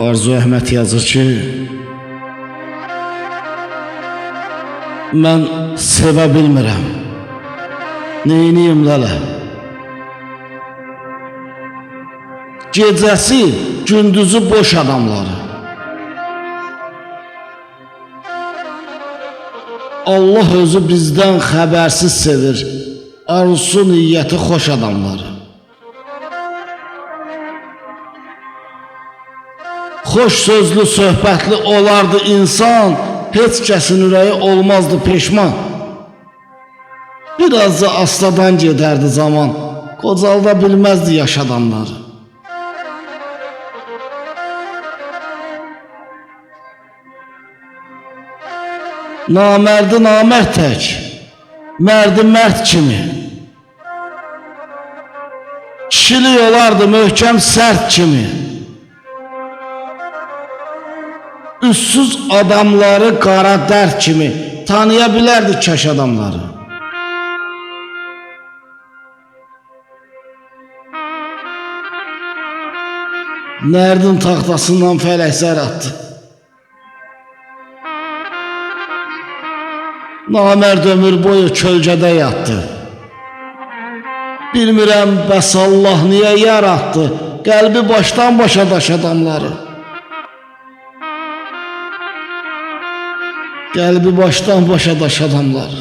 Arzu Əhməd yazır ki, mən sevə bilmirəm, neyniyim lələ? Gecəsi, gündüzü boş adamları, Allah özü bizdən xəbərsiz sevir, arzusu niyyəti xoş adamları. Xoş sözlü, söhbətli olardı insan, heç kəsin ürəyi olmazdı peşman. Biraz da asladan gedərdi zaman, qocalda bilməzdi yaş adamları. Namərdi namərd tək, mərdi mərd kimi. Kişilik olardı möhkəm sərt kimi. Üssüz adamları qara dərd kimi tanıya bilərdi kəş adamları. Nərdin taxtasından fələk zər atdı. Namərd ömür boyu kölgədə yatdı. Bilmirəm bəs Allah niyə yaratdı qəlbi başdan başa daş adamları. Qəlbi başdan başa daş adamları.